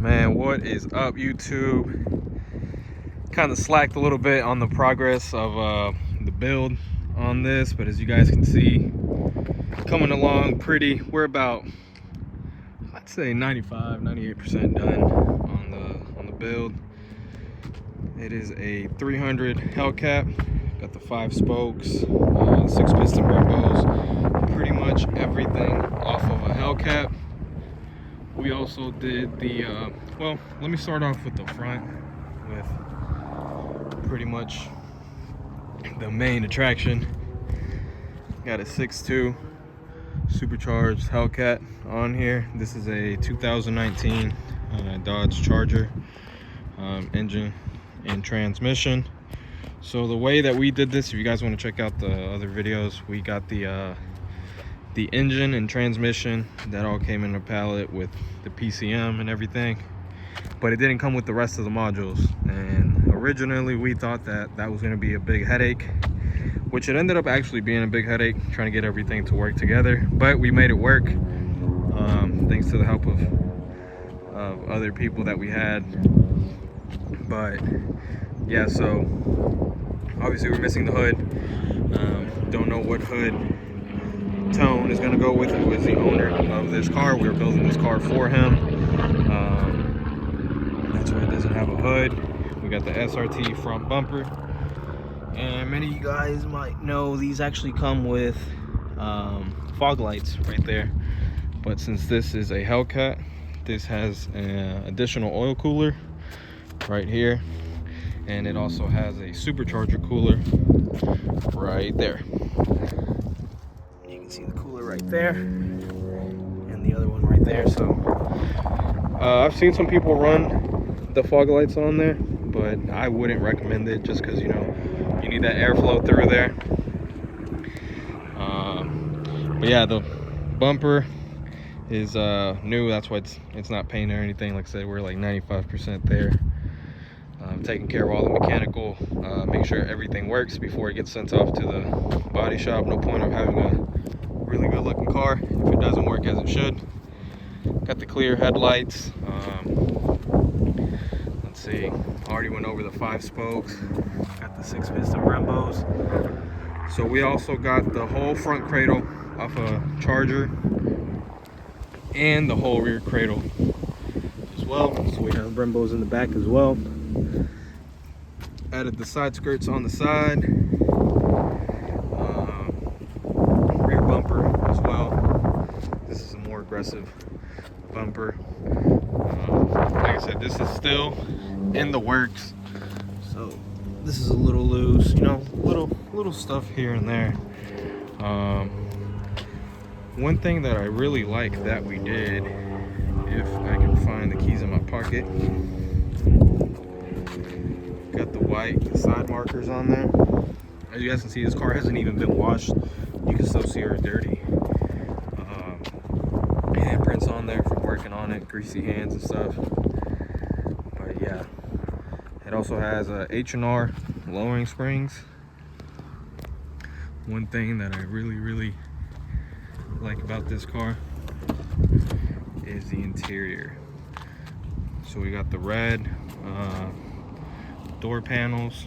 Man, what is up, YouTube? Kind of slacked a little bit on the progress of the build on this, but as you guys can see, coming along pretty. We're about, I'd say 95-98% done on the build. It is a 300 Hellcat. Got the 5 spokes, 6 piston Brembos, pretty much everything off of a Hellcat. We also did the well, let me start off with the front, with pretty much the main attraction. Got a 6.2 supercharged Hellcat on here. This is a 2019 Dodge Charger, engine and transmission. So the way that we did this, if you guys want to check out the other videos, we got the engine and transmission that all came in a pallet with the PCM and everything, but it didn't come with the rest of the modules. And originally we thought that that was going to be a big headache, which it ended up actually being a big headache trying to get everything to work together, but we made it work, thanks to the help of other people that we had. But yeah, so obviously we're missing the hood. Don't know what hood tone is going to go with it. Was the owner of this car. We were building this car for him. That's why it doesn't have a hood. We got the SRT front bumper, and many of you guys might know these actually come with fog lights right there, but since this is a Hellcat, this has an additional oil cooler right here, and it also has a supercharger cooler right there. You can see the cooler right there and the other one right there. So I've seen some people run the fog lights on there, but I wouldn't recommend it, just because, you know, you need that airflow through there. But yeah, the bumper is new. That's why it's not painted or anything. Like I said, we're like 95% there. Taking care of all the mechanical, make sure everything works before it gets sent off to the body shop. No point of having a really good looking car if it doesn't work as it should. Got the clear headlights. Let's see, already went over the 5 spokes. Got the 6 piston Brembos. So we also got the whole front cradle off a Charger and the whole rear cradle as well. So we have Brembos in the back as well. Added the side skirts on the side, rear bumper as well. This is a more aggressive bumper. Like I said, this is still in the works, so this is a little loose, you know, little stuff here and there. One thing that I really like that we did, if I can find the keys in my pocket, got the white side markers on there. As you guys can see, this car hasn't even been washed. You can still see her dirty handprints on there from working on it, greasy hands and stuff. But yeah, it also has H&R lowering springs. One thing that I really like about this car is the interior. So we got the red door panels.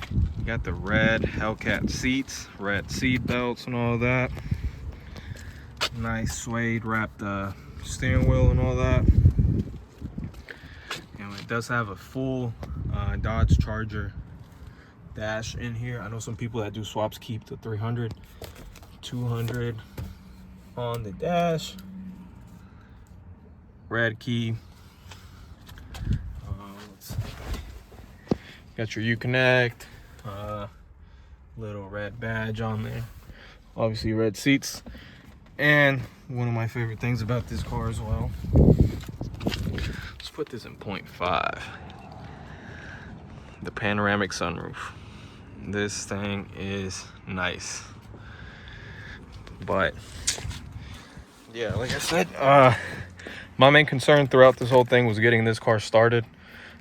You got the red Hellcat seats, red seat belts and all that. Nice suede wrapped steering wheel and all that. And it does have a full Dodge Charger dash in here. I know some people that do swaps keep the 300, 200 on the dash. Red key. Got your Uconnect, little red badge on there, obviously red seats, and one of my favorite things about this car as well, let's put this in 0.5, the panoramic sunroof. This thing is nice. But yeah, like I said, my main concern throughout this whole thing was getting this car started,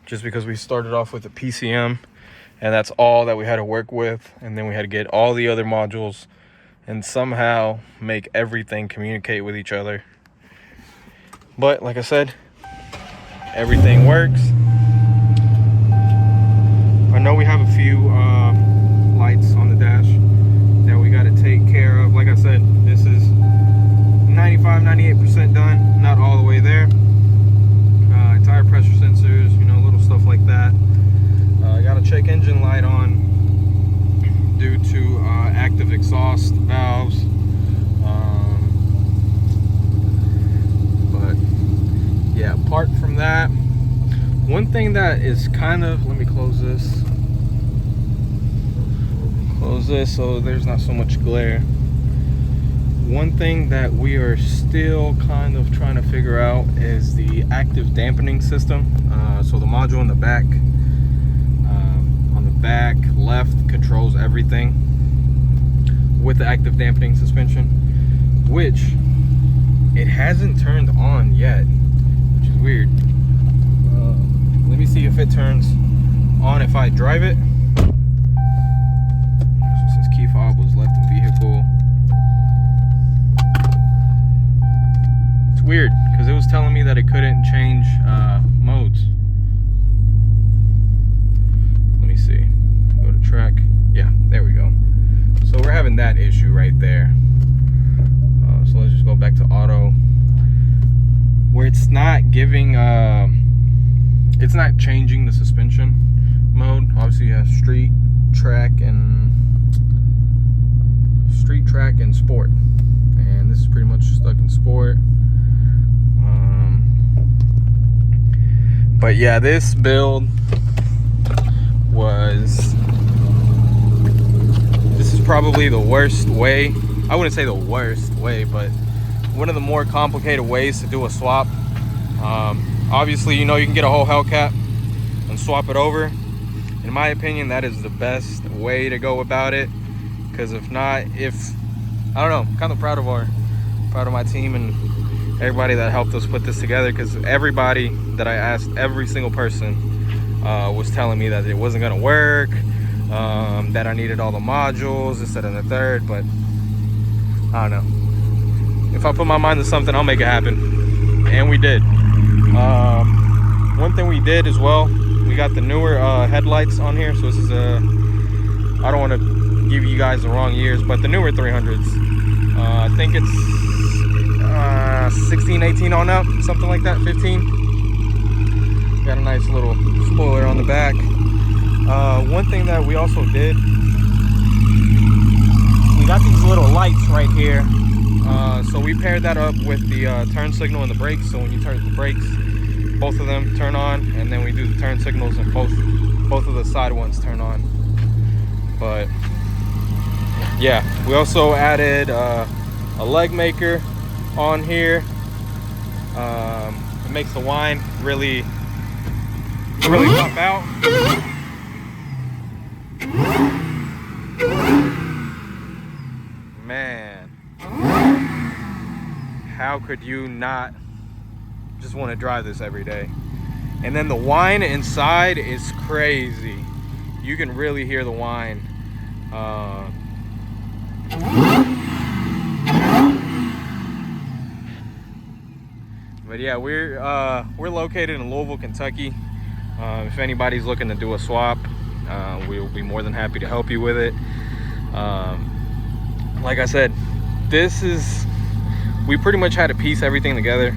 just because we started off with a PCM, and that's all that we had to work with, and then we had to get all the other modules and somehow make everything communicate with each other. But like I said, everything works. I know we have a few lights on the dash that we got to take care of. Like I said, this is 95-98% done, not all the way there. Tire pressure sensors, you know, little stuff like that. Got to check engine light on due to active exhaust valves. But yeah, apart from that, one thing that is kind of, let me close this so there's not so much glare. One thing that we are still kind of trying to figure out is the active dampening system. So the module in the back, on the back left, controls everything with the active dampening suspension, which it hasn't turned on yet, which is weird. Let me see if it turns on if I drive it. So it says key fob was left in vehicle. It's weird because it was telling me that it couldn't change modes. Let me see. Go to track. Yeah, there we go. So we're having that issue right there. So let's just go back to auto, where it's not giving, it's not changing the suspension mode. Obviously you have street, track, and sport, and this is pretty much stuck in sport. But yeah, this build this is probably the worst way. I wouldn't say the worst way, but one of the more complicated ways to do a swap. Obviously, you know, you can get a whole Hellcat and swap it over. In my opinion, that is the best way to go about it. Because if not, I don't know, I'm kind of proud of my team and everybody that helped us put this together. Because everybody that I asked, every single person was telling me that it wasn't gonna work, that I needed all the modules instead of the third. But I don't know. If I put my mind to something, I'll make it happen. And we did. One thing we did as well, we got the newer headlights on here. So this is I don't want to give you guys the wrong years, but the newer 300s. I think it's 16, 18 on up, something like that, 15. Got a nice little spoiler on the back. One thing that we also did, we got these little lights right here. So we paired that up with the turn signal and the brakes. So when you turn the brakes, both of them turn on, and then we do the turn signals and both of the side ones turn on. But yeah, we also added a leg maker on here. It makes the whine really pop out. Man, how could you not just want to drive this every day? And then the whine inside is crazy. You can really hear the whine. But yeah, we're located in Louisville, Kentucky. If anybody's looking to do a swap, we'll be more than happy to help you with it. Like I said, we pretty much had to piece everything together.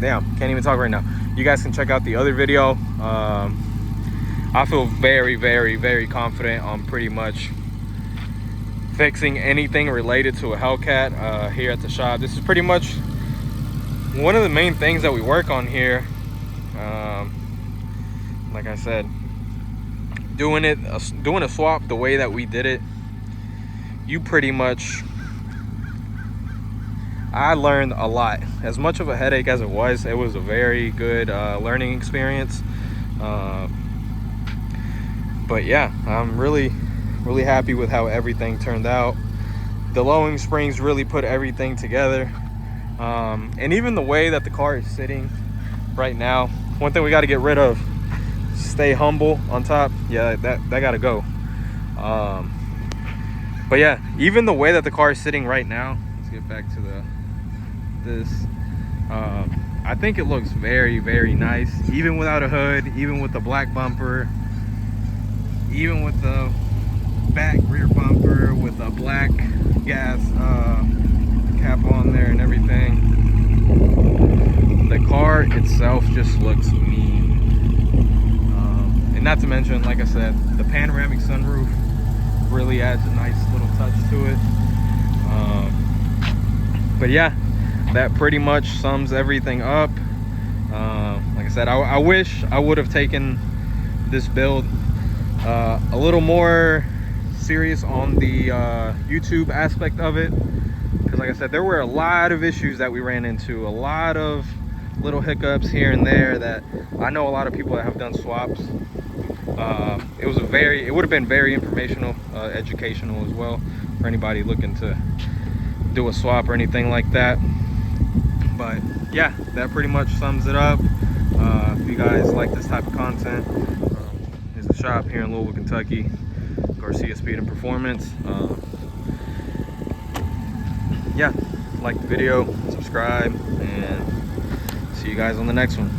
Damn, can't even talk right now. You guys can check out the other video. I feel very, very, very confident on pretty much fixing anything related to a Hellcat here at the shop. This is pretty much one of the main things that we work on here. Like I said, doing a swap the way that we did it, you pretty much, I learned a lot. As much of a headache as it was a very good learning experience. But yeah, I'm really happy with how everything turned out. The lowering springs really put everything together. And even the way that the car is sitting right now, one thing we got to get rid of, stay humble on top. Yeah, that got to go. But yeah, even the way that the car is sitting right now, let's get back to this. I I think it looks very, very nice, even without a hood, even with the black bumper, even with the back rear bumper with a black gas cap on there and everything. The car itself just looks mean. And not to mention, like I said, the panoramic sunroof really adds a nice little touch to it. But yeah, that pretty much sums everything up. Like I said, I wish I would have taken this build a little more serious on the YouTube aspect of it, because like I said, there were a lot of issues that we ran into, a lot of little hiccups here and there that I know a lot of people that have done swaps. It would have been very informational, educational as well for anybody looking to do a swap or anything like that. But yeah, that pretty much sums it up. If you guys like this type of content, there's a shop here in Louisville, Kentucky, Garcia Speed and Performance. Yeah, like the video, subscribe, and see you guys on the next one.